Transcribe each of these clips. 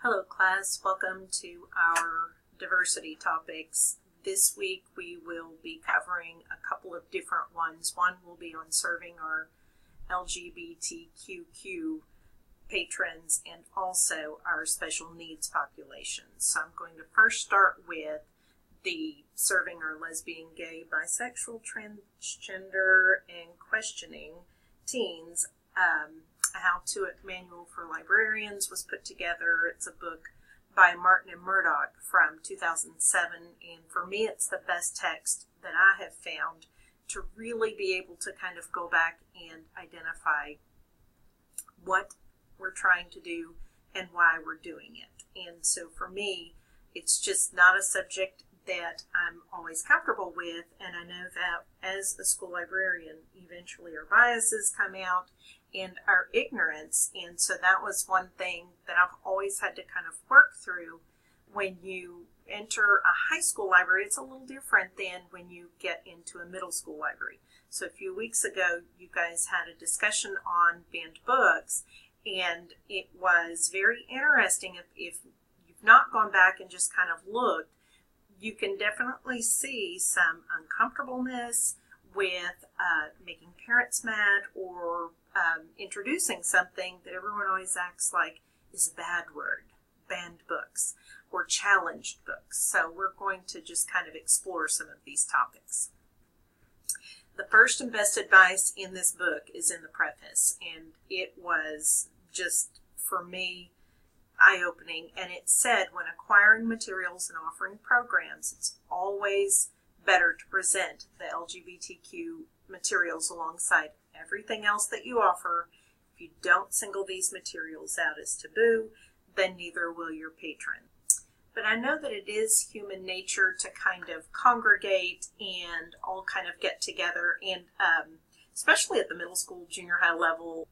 Hello class, welcome to our diversity topics. This week we will be covering a couple of different ones. One will be on serving our LGBTQ patrons and also our special needs populations. So I'm going to first start with the serving our lesbian, gay, bisexual, transgender, and questioning teens. A how-to manual for librarians was put together. It's a book by Martin and Murdoch from 2007, and for me it's the best text that I have found to really be able to kind of go back and identify what we're trying to do and why we're doing it. And so for me, it's just not a subject that I'm always comfortable with, and I know that as a school librarian, eventually our biases come out and our ignorance, and so that was one thing that I've always had to kind of work through. When you enter a high school library, it's a little different than when you get into a middle school library. So a few weeks ago, you guys had a discussion on banned books, and it was very interesting. If you've not gone back and just kind of looked, you can definitely see some uncomfortableness with making parents mad or introducing something that everyone always acts like is a bad word, banned books or challenged books. So we're going to just kind of explore some of these topics. The first and best advice in this book is in the preface, and it was just, for me, eye-opening, and it said when acquiring materials and offering programs, it's always better to present the LGBTQ materials alongside everything else that you offer. If you don't single these materials out as taboo, then neither will your patron. But I know that it is human nature to kind of congregate and all kind of get together, and especially at the middle school, junior high level,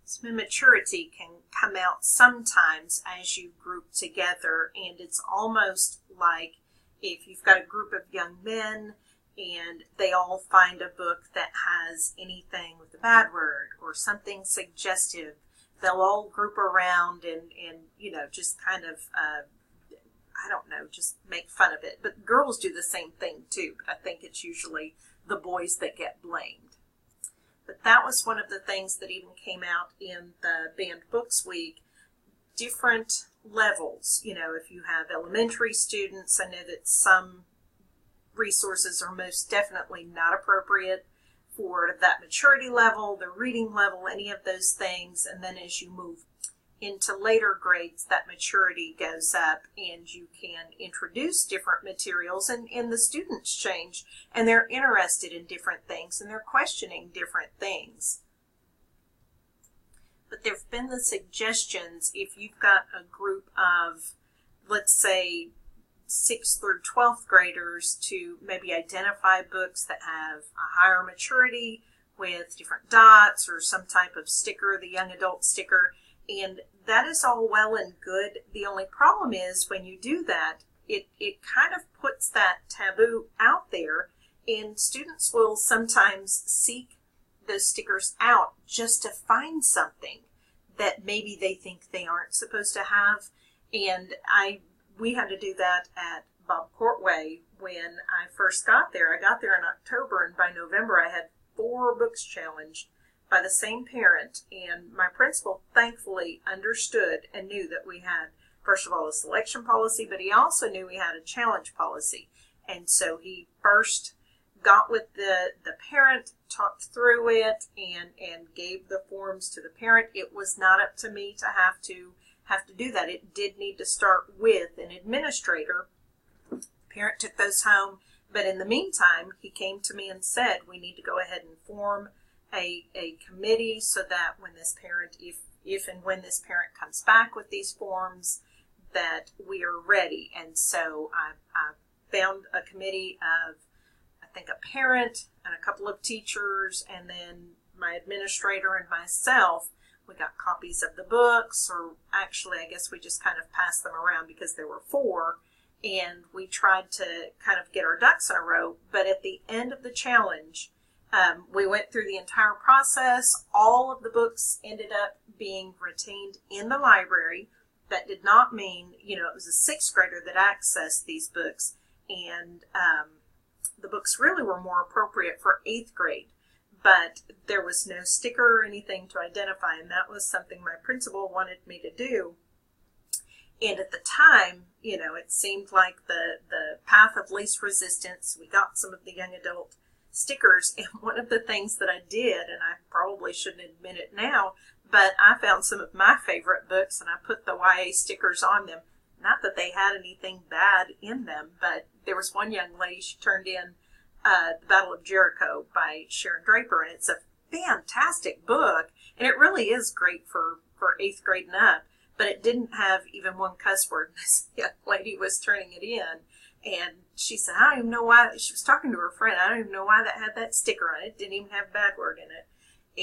some immaturity can come out sometimes as you group together, and it's almost like if you've got a group of young men and they all find a book that has anything with a bad word or something suggestive, they'll all group around and you know, just kind of, I don't know, just make fun of it. But girls do the same thing too, but I think it's usually the boys that get blamed. But that was one of the things that even came out in the Banned Books Week. Different levels. You know, if you have elementary students, I know that some resources are most definitely not appropriate for that maturity level, the reading level, any of those things. And then as you move into later grades, that maturity goes up and you can introduce different materials, and the students change and they're interested in different things and they're questioning different things. But there have been the suggestions, if you've got a group of, let's say, 6th through 12th graders, to maybe identify books that have a higher maturity with different dots or some type of sticker, the young adult sticker. And that is all well and good. The only problem is when you do that, it kind of puts that taboo out there, and students will sometimes seek those stickers out just to find something that maybe they think they aren't supposed to have. And we had to do that at Bob Courtway when I first got there. I got there in October, and by November I had 4 books challenged by the same parent, and my principal thankfully understood and knew that we had, first of all, a selection policy, but he also knew we had a challenge policy. And so he first got with the parent, talked through it, and gave the forms to the parent. It was not up to me to have to do that. It did need to start with an administrator. The parent took those home, but in the meantime, he came to me and said, we need to go ahead and form a committee so that when this parent, if and when this parent comes back with these forms, that we are ready. And so I found a committee of, I think, a parent and a couple of teachers, and then my administrator and myself. We got copies of the books, or actually I guess we just kind of passed them around because there were 4, and we tried to kind of get our ducks in a row. But at the end of the challenge, we went through the entire process. All of the books ended up being retained in the library. that did not mean, it was a sixth grader that accessed these books, and the books really were more appropriate for eighth grade. But there was no sticker or anything to identify, and that was something my principal wanted me to do. And at the time, it seemed like the path of least resistance. We got some of the young adult stickers, and one of the things that I did, and I probably shouldn't admit it now, but I found some of my favorite books and I put the YA stickers on them. Not that they had anything bad in them, but there was one young lady, she turned in The Battle of Jericho by Sharon Draper, and it's a fantastic book, and it really is great for eighth grade and up, but it didn't have even one cuss word. This young lady was turning it in, and she said, I don't even know why, she was talking to her friend, I don't even know why that had that sticker on it. It didn't even have a bad word in it.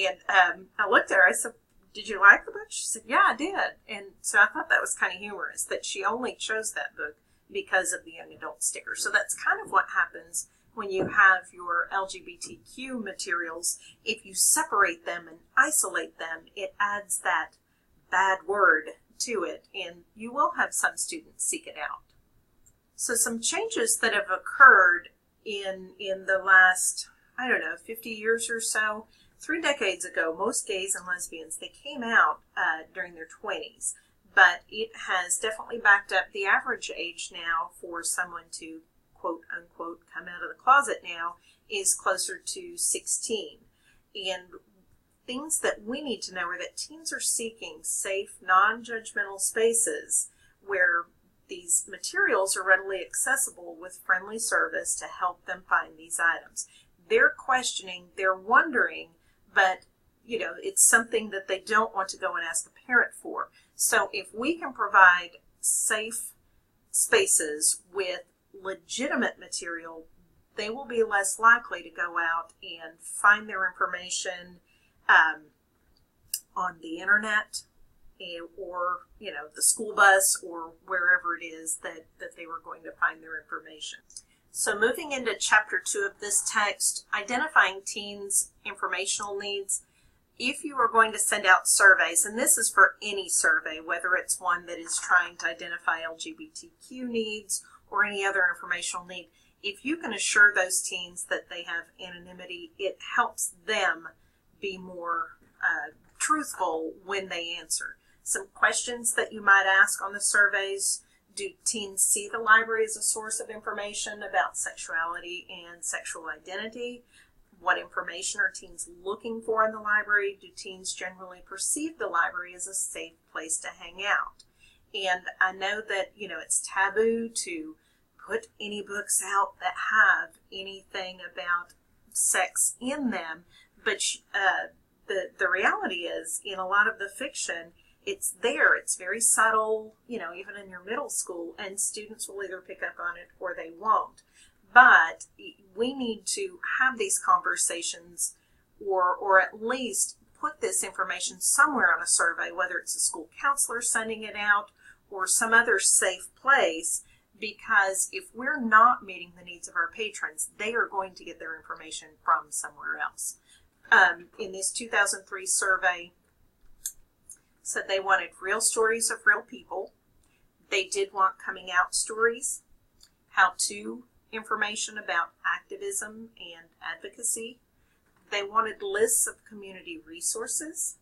And I looked at her, I said, did you like the book? She said, yeah, I did. And so I thought that was kind of humorous, that she only chose that book because of the young adult sticker. So that's kind of what happens when you have your LGBTQ materials. If you separate them and isolate them, it adds that bad word to it, and you will have some students seek it out. So some changes that have occurred in the last, 50 years or so. 3 decades ago, most gays and lesbians, they came out during their 20s, but it has definitely backed up. The average age now for someone to, quote unquote, come out of the closet now is closer to 16. And things that we need to know are that teens are seeking safe, non-judgmental spaces where these materials are readily accessible with friendly service to help them find these items. They're questioning, they're wondering, but it's something that they don't want to go and ask a parent for. So if we can provide safe spaces with legitimate material, they will be less likely to go out and find their information on the internet or the school bus or wherever it is that they were going to find their information. So moving into chapter 2 of this text, identifying teens' informational needs. If you are going to send out surveys, and this is for any survey, whether it's one that is trying to identify LGBTQ needs or any other informational need, if you can assure those teens that they have anonymity, it helps them be more truthful when they answer. Some questions that you might ask on the surveys: do teens see the library as a source of information about sexuality and sexual identity? What information are teens looking for in the library? Do teens generally perceive the library as a safe place to hang out? And I know that, it's taboo to put any books out that have anything about sex in them, but the reality is, in a lot of the fiction, it's there. It's very subtle, even in your middle school, and students will either pick up on it or they won't. But we need to have these conversations or at least put this information somewhere on a survey, whether it's a school counselor sending it out or some other safe place, because if we're not meeting the needs of our patrons, they are going to get their information from somewhere else. In this 2003 survey, said they wanted real stories of real people. They did want coming out stories, how-to information about activism and advocacy. They wanted lists of community resources.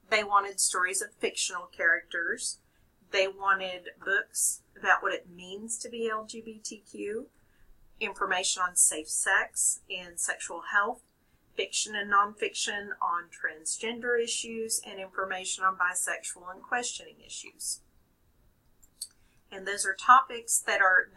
They wanted stories of fictional characters. They wanted books about what it means to be LGBTQ, information on safe sex and sexual health, fiction and nonfiction on transgender issues, and information on bisexual and questioning issues. And those are topics that are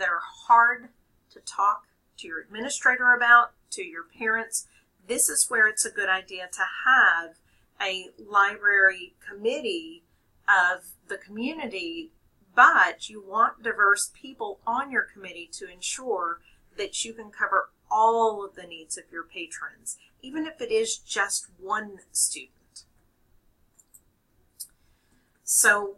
hard to talk to your administrator about, to your parents. This is where it's a good idea to have a library committee of the community, but you want diverse people on your committee to ensure that you can cover all of the needs of your patrons, even if it is just one student. So,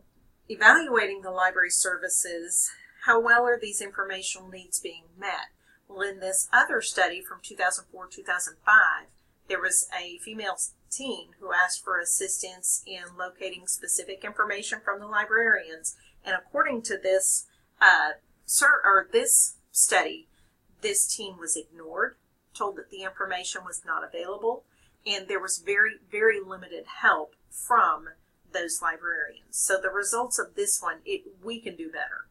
evaluating the library services, how well are these informational needs being met? Well, in this other study from 2004-2005, there was a female teen who asked for assistance in locating specific information from the librarians, And according to this this study, this teen was ignored, told that the information was not available, and there was very, very limited help from those librarians. So the results of this one, we can do better.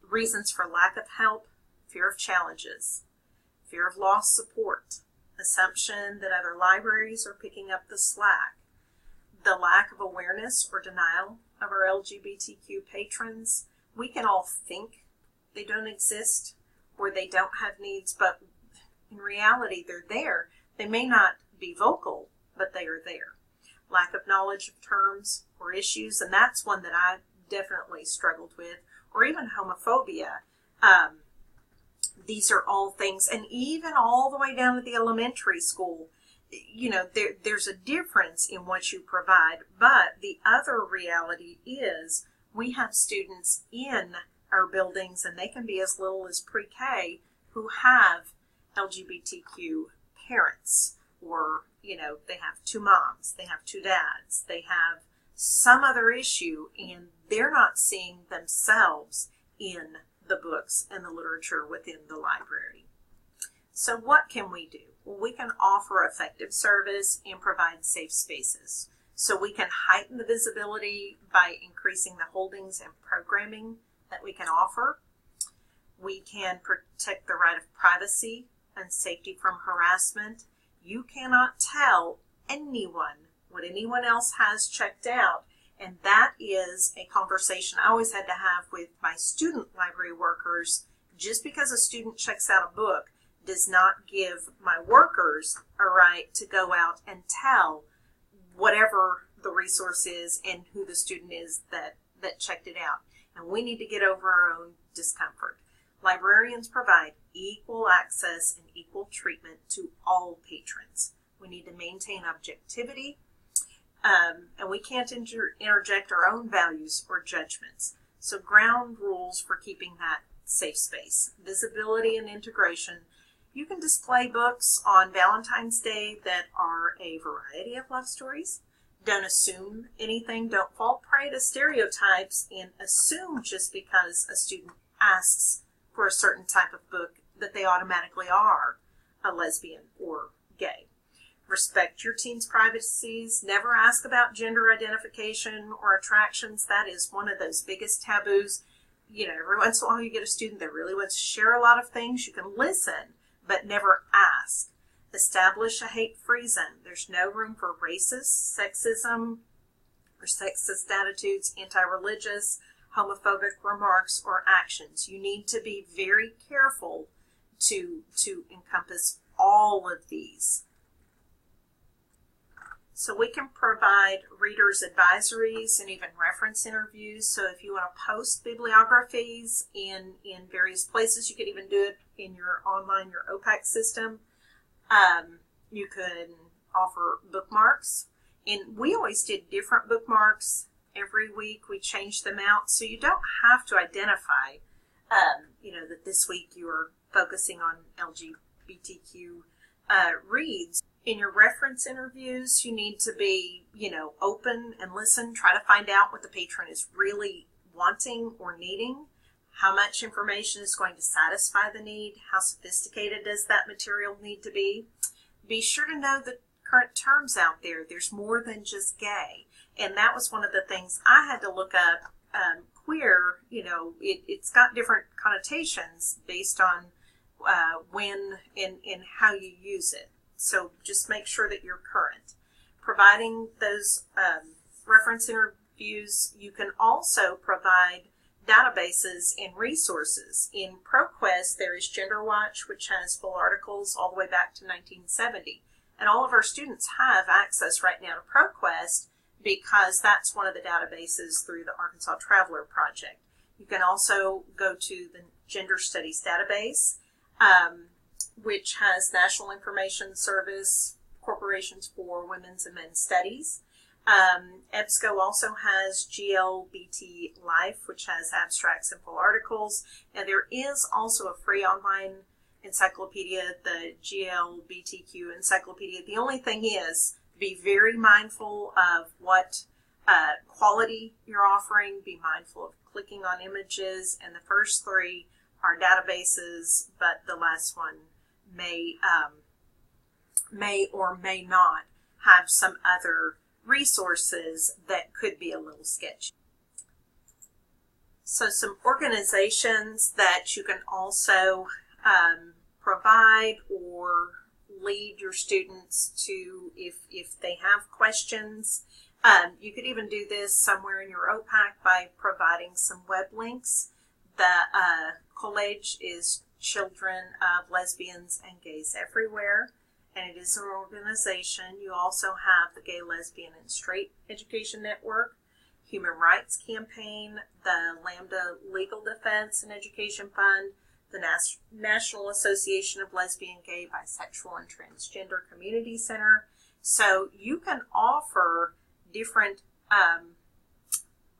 Reasons for lack of help: fear of challenges, fear of lost support, assumption that other libraries are picking up the slack, the lack of awareness or denial of our LGBTQ patrons. We can all think they don't exist or they don't have needs, but in reality they're there. They may not be vocal, but they are there. Lack of knowledge of terms or issues, and that's one that I definitely struggled with, or even homophobia. These are all things, and even all the way down to the elementary school, there's a difference in what you provide, but the other reality is we have students in our buildings, and they can be as little as pre-K, who have LGBTQ parents, or, they have two moms, they have two dads, they have some other issue, and they're not seeing themselves in the books and the literature within the library. So what can we do? Well, we can offer effective service and provide safe spaces. So we can heighten the visibility by increasing the holdings and programming that we can offer. We can protect the right of privacy and safety from harassment. You cannot tell anyone what anyone else has checked out, and that is a conversation I always had to have with my student library workers. Just because a student checks out a book does not give my workers a right to go out and tell whatever the resource is and who the student is that checked it out. And we need to get over our own discomfort. Librarians provide equal access and equal treatment to all patrons. We need to maintain objectivity, and we can't interject our own values or judgments. So ground rules for keeping that safe space: visibility and integration. You can display books on Valentine's Day that are a variety of love stories. Don't assume anything. Don't fall prey to stereotypes and assume just because a student asks for a certain type of book that they automatically are a lesbian or gay. Respect your teen's privacies. Never ask about gender identification or attractions. That is one of those biggest taboos. Every once in a while you get a student that really wants to share a lot of things. You can listen, but never ask. Establish a hate-free zone. There's no room for racist, sexism, or sexist attitudes, anti-religious, homophobic remarks, or actions. You need to be very careful to encompass all of these. So we can provide readers advisories and even reference interviews. So if you want to post bibliographies in various places, you could even do it in your OPAC system. You could offer bookmarks. And we always did different bookmarks every week. We changed them out. So you don't have to identify, that this week you are focusing on LGBTQ reads. In your reference interviews, you need to be, open and listen. Try to find out what the patron is really wanting or needing. How much information is going to satisfy the need? How sophisticated does that material need to be? Be sure to know the current terms out there. There's more than just gay. And that was one of the things I had to look up. Queer, it's got different connotations based on when and how you use it. So just make sure that you're current. Providing those reference interviews, you can also provide databases and resources. In ProQuest, there is Gender Watch, which has full articles all the way back to 1970. And all of our students have access right now to ProQuest because that's one of the databases through the Arkansas Traveler Project. You can also go to the Gender Studies database, which has National Information Service Corporations for Women's and Men's Studies. EBSCO also has GLBT Life, which has abstracts and full articles. And there is also a free online encyclopedia, the GLBTQ Encyclopedia. The only thing is, be very mindful of what quality you're offering. Be mindful of clicking on images, and the first three are databases, but the last one may or may not have some other resources that could be a little sketchy. So some organizations that you can also provide or lead your students to if they have questions. You could even do this somewhere in your OPAC by providing some web links. The college is Children of Lesbians and Gays Everywhere, and it is an organization. You also have the Gay, Lesbian, and Straight Education Network, Human Rights Campaign, the Lambda Legal Defense and Education Fund, the National Association of Lesbian, Gay, Bisexual, and Transgender Community Center. So you can offer different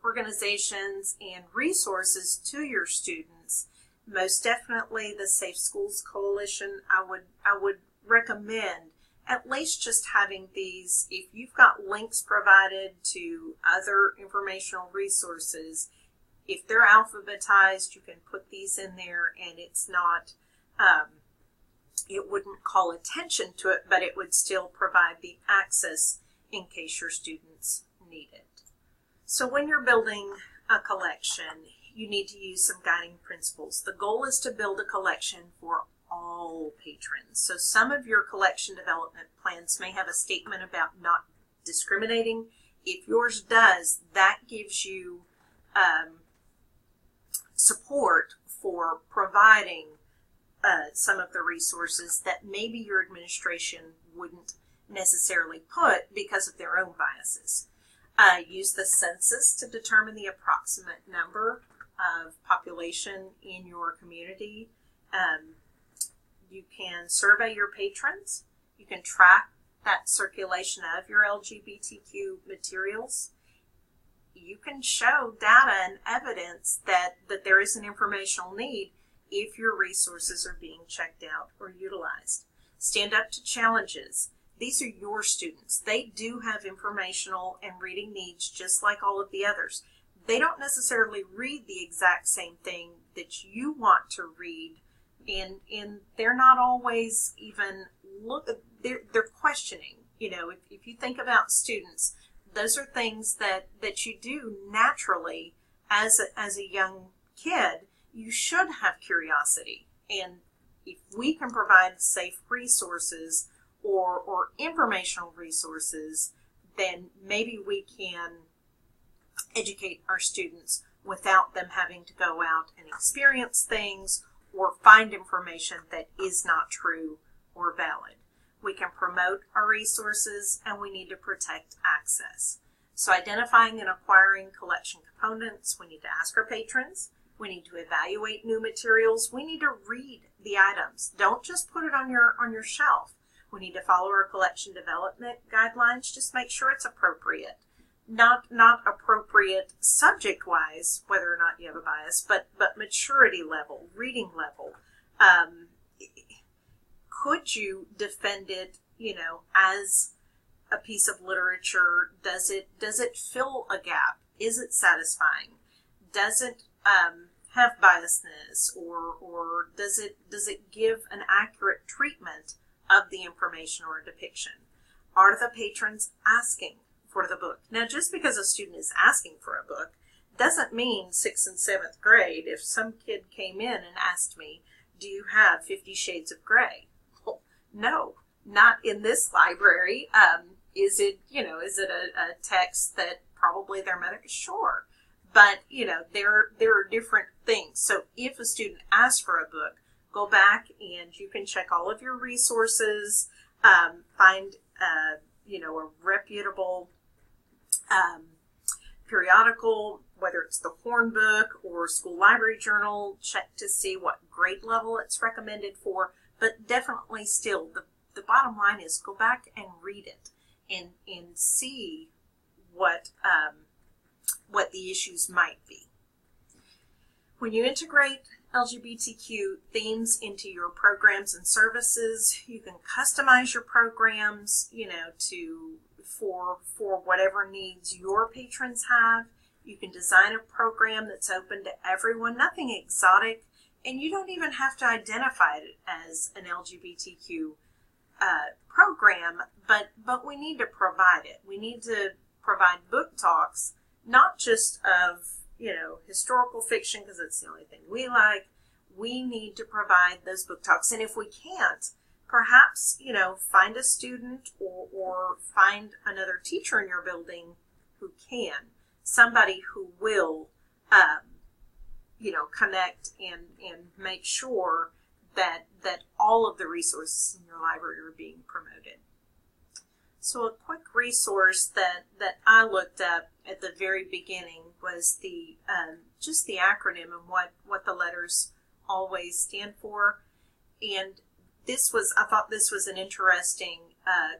organizations and resources to your students. Most definitely the Safe Schools Coalition, I would recommend at least just having these. If you've got links provided to other informational resources, if they're alphabetized, you can put these in there, and it's not, it wouldn't call attention to it, but it would still provide the access in case your students need it. So when you're building a collection, you need to use some guiding principles. The goal is to build a collection for all patrons. So some of your collection development plans may have a statement about not discriminating. If yours does, that gives you support for providing some of the resources that maybe your administration wouldn't necessarily put because of their own biases. Use the census to determine the approximate number of population in your community. You can survey your patrons. You can track that circulation of your LGBTQ materials. You can show data and evidence that there is an informational need if your resources are being checked out or utilized. Stand up to challenges. These are your students. They do have informational and reading needs just like all of the others. They don't necessarily read the exact same thing that you want to read, and they're not always even they're questioning. You know, if you think about students, those are things that you do naturally as a young kid. You should have curiosity, and if we can provide safe resources or informational resources, then maybe we can educate our students without them having to go out and experience things or find information that is not true or valid. We can promote our resources, and we need to protect access. So identifying and acquiring collection components, we need to ask our patrons. We need to evaluate new materials. We need to read the items. Don't just put it on your shelf. We need to follow our collection development guidelines. Just make sure it's appropriate. Not appropriate subject-wise, whether or not you have a bias, but maturity level, reading level. Could you defend it, as a piece of literature? Does it fill a gap? Is it satisfying? Does it have biasness, or does it give an accurate treatment of the information or depiction? Are the patrons asking for the book? Now, just because a student is asking for a book doesn't mean 6th and 7th grade. If some kid came in and asked me, do you have 50 Shades of Grey? Well, no, not in this library. Is it a text that probably their mother? Sure. But, there are different things. So if a student asks for a book, go back and you can check all of your resources, find, a reputable periodical, whether it's the Horn Book or School Library Journal, check to see what grade level it's recommended for. But definitely still, the bottom line is go back and read it and see what the issues might be. When you integrate LGBTQ themes into your programs and services, you can customize your programs, for whatever needs your patrons have. You can design a program that's open to everyone, nothing exotic, and you don't even have to identify it as an LGBTQ program, but we need to provide it. We need to provide book talks, not just of, historical fiction because it's the only thing we like. We need to provide those book talks. And if we can't, perhaps, find a student or find another teacher in your building who can, somebody who will, connect and make sure that all of the resources in your library are being promoted. So a quick resource that I looked up at the very beginning was the just the acronym and what the letters always stand for. And I thought this was an interesting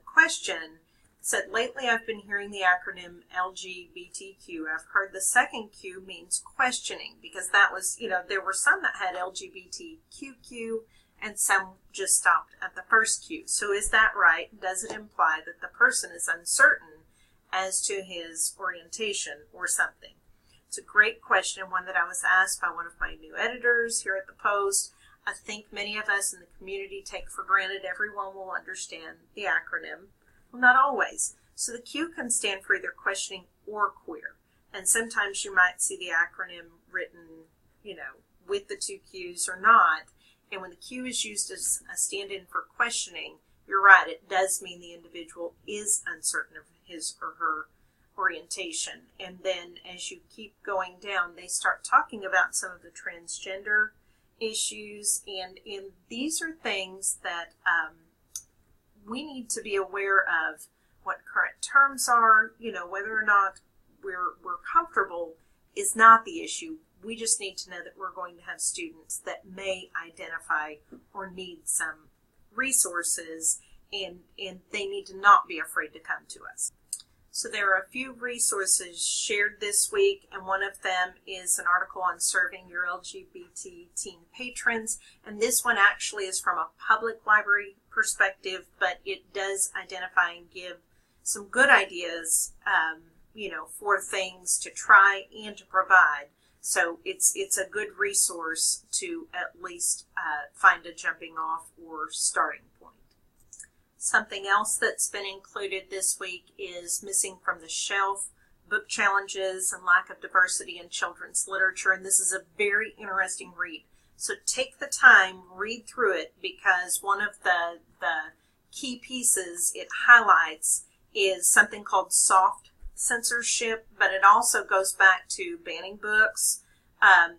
question. It said, lately I've been hearing the acronym LGBTQ. I've heard the second Q means questioning, because that was, there were some that had LGBTQQ and some just stopped at the first Q. So is that right? Does it imply that the person is uncertain as to his orientation or something? It's a great question, one that I was asked by one of my new editors here at the Post. I think many of us in the community take for granted everyone will understand the acronym. Well, not always. So the Q can stand for either questioning or queer. And sometimes you might see the acronym written, with the two Qs or not. And when the Q is used as a stand-in for questioning, you're right, it does mean the individual is uncertain of his or her orientation. And then as you keep going down, they start talking about some of the transgender issues, and these are things that we need to be aware of what current terms are. Whether or not we're comfortable is not the issue. We just need to know that we're going to have students that may identify or need some resources, and they need to not be afraid to come to us. So there are a few resources shared this week, and one of them is an article on serving your LGBT teen patrons. And this one actually is from a public library perspective, but it does identify and give some good ideas, for things to try and to provide. So it's a good resource to at least find a jumping off or starting point. Something else that's been included this week is Missing from the Shelf, Book Challenges and Lack of Diversity in Children's Literature. And this is a very interesting read. So take the time, read through it, because one of the key pieces it highlights is something called soft censorship, but it also goes back to banning books,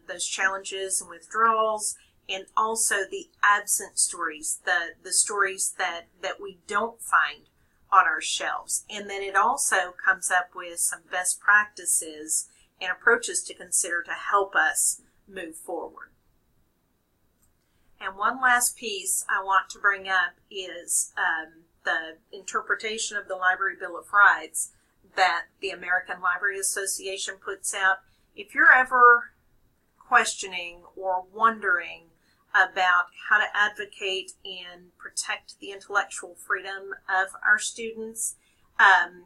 those challenges and withdrawals, and also the absent stories, the stories that we don't find on our shelves. And then it also comes up with some best practices and approaches to consider to help us move forward. And one last piece I want to bring up is the interpretation of the Library Bill of Rights that the American Library Association puts out. If you're ever questioning or wondering about how to advocate and protect the intellectual freedom of our students, and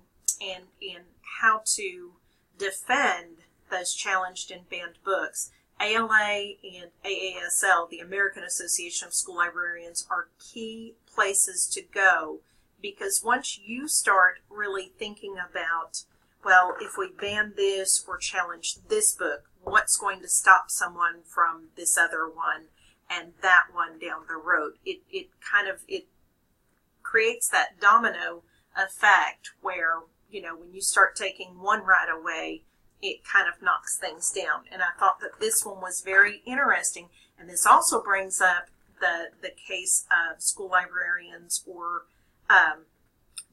how to defend those challenged and banned books, ALA and AASL, the American Association of School Librarians, are key places to go, because once you start really thinking about, well, if we ban this or challenge this book, what's going to stop someone from this other one and that one down the road? It creates that domino effect where, when you start taking one right away, it kind of knocks things down. And I thought that this one was very interesting. And this also brings up the case of school librarians or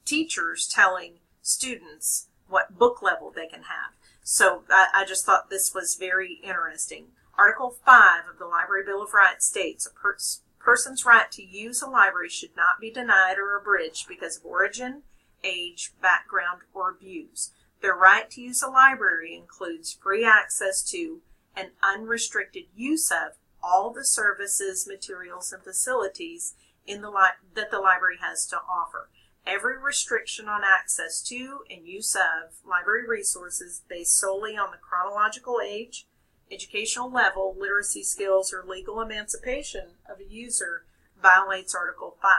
teachers telling students what book level they can have. So I just thought this was very interesting. Article 5 of the Library Bill of Rights states a person's right to use a library should not be denied or abridged because of origin, age, background, or views. Their right to use a library includes free access to and unrestricted use of all the services, materials, and facilities that the library has to offer. every restriction on access to and use of library resources based solely on the chronological age, educational level, literacy skills, or legal emancipation of a user violates Article 5.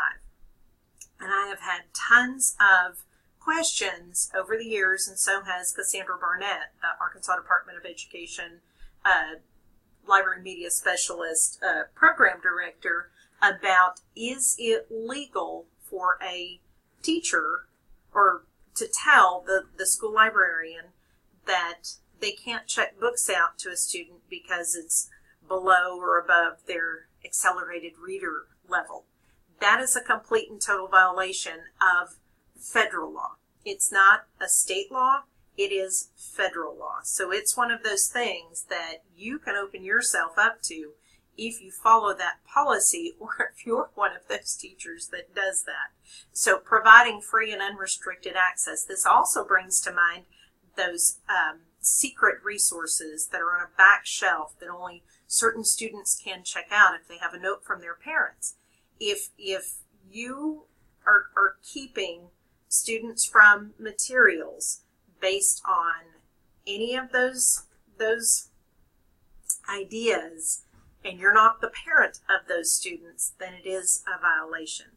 And I have had tons of questions over the years, and so has Cassandra Barnett, the Arkansas Department of Education Library Media Specialist Program Director, about is it legal for a teacher or to tell the school librarian that they can't check books out to a student because it's below or above their accelerated reader level. That is a complete and total violation of federal law. It's not a state law, it is federal law. So it's one of those things that you can open yourself up to if you follow that policy, or if you're one of those teachers that does that. So providing free and unrestricted access. This also brings to mind those secret resources that are on a back shelf that only certain students can check out if they have a note from their parents. If you are keeping students from materials based on any of those ideas, and you're not the parent of those students, then it is a violation.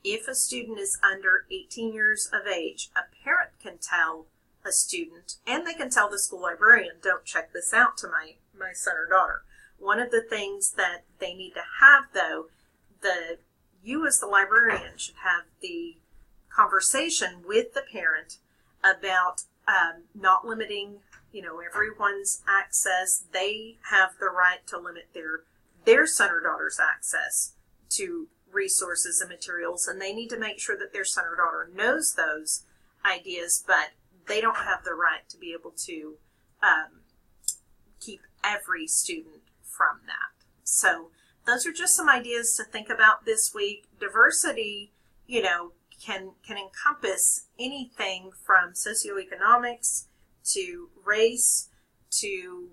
If a student is under 18 years of age, a parent can tell a student, and they can tell the school librarian, don't check this out to my son or daughter. One of the things that they need to have, though, you as the librarian should have the conversation with the parent about not limiting, everyone's access. They have the right to limit their son or daughter's access to resources and materials, and they need to make sure that their son or daughter knows those ideas, but they don't have the right to be able to keep every student from that. So those are just some ideas to think about this week. Diversity, can encompass anything from socioeconomics to race to,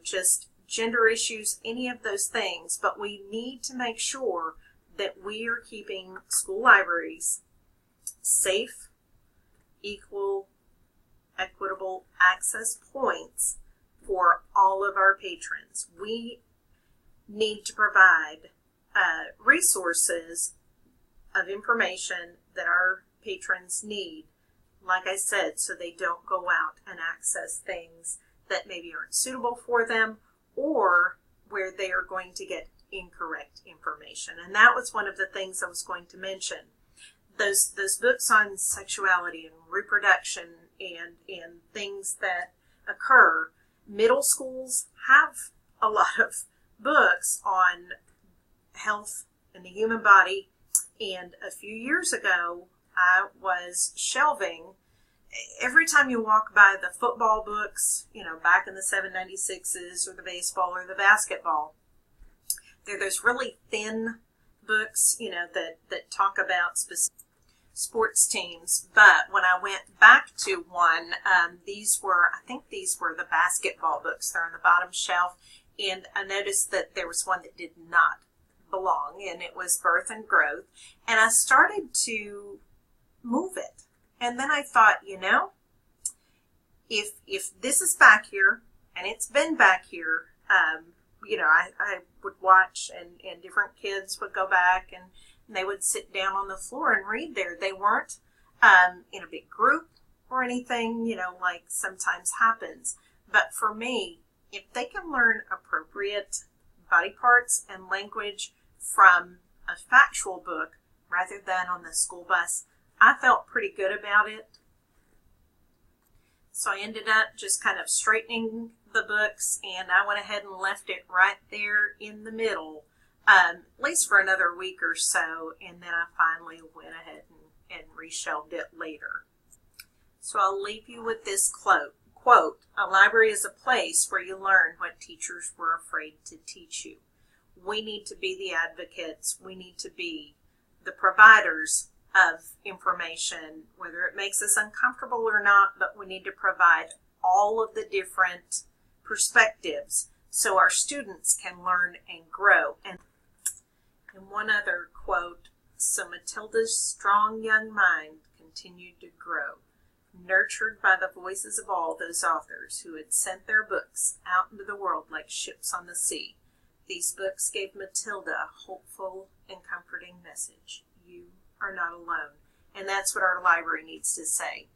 just gender issues, any of those things. But we need to make sure that we are keeping school libraries safe, equal, equitable access points for all of our patrons. We need to provide resources of information that our patrons need, like I said, so they don't go out and access things that maybe aren't suitable for them, or where they are going to get incorrect information. And that was one of the things I was going to mention. Those books on sexuality and reproduction and things that occur, middle schools have a lot of books on health and the human body. And a few years ago, I was shelving, every time you walk by the football books, back in the 796s, or the baseball or the basketball, they're those really thin books, that talk about specific sports teams. But when I went back to one, I think these were the basketball books. They're on the bottom shelf. And I noticed that there was one that did not belong, and it was Birth and Growth. And I started to move it. And then I thought, if this is back here, and it's been back here, I would watch, and different kids would go back, and they would sit down on the floor and read there. They weren't in a big group or anything, like sometimes happens. But for me, if they can learn appropriate body parts and language from a factual book rather than on the school bus, I felt pretty good about it. So I ended up just kind of straightening the books, and I went ahead and left it right there in the middle, at least for another week or so, and then I finally went ahead and reshelved it later. So I'll leave you with this quote, "A library is a place where you learn what teachers were afraid to teach you." We need to be the advocates. We need to be the providers of information, whether it makes us uncomfortable or not, but we need to provide all of the different perspectives so our students can learn and grow. And one other quote So Matilda's strong young mind continued to grow, nurtured by the voices of all those authors who had sent their books out into the world like ships on the sea. These books gave Matilda a hopeful and comforting message. You are not alone. And that's what our library needs to say.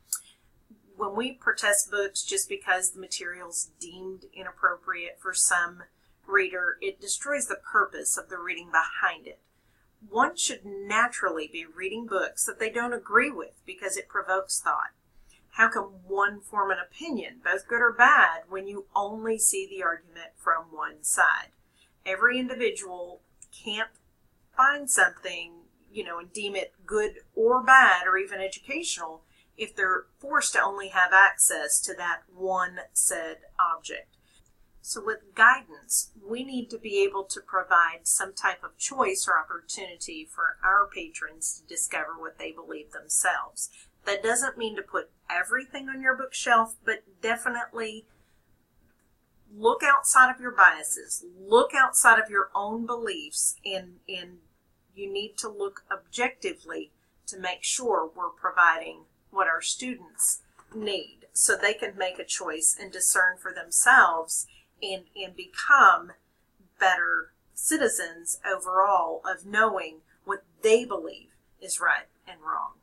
When we protest books just because the material's deemed inappropriate for some reader, it destroys the purpose of the reading behind it. One should naturally be reading books that they don't agree with because it provokes thought. How can one form an opinion, both good or bad, when you only see the argument from one side? Every individual can't find something, and deem it good or bad or even educational if they're forced to only have access to that one said object. So with guidance, we need to be able to provide some type of choice or opportunity for our patrons to discover what they believe themselves. That doesn't mean to put everything on your bookshelf, but definitely look outside of your biases, look outside of your own beliefs, and you need to look objectively to make sure we're providing what our students need so they can make a choice and discern for themselves and become better citizens overall of knowing what they believe is right and wrong.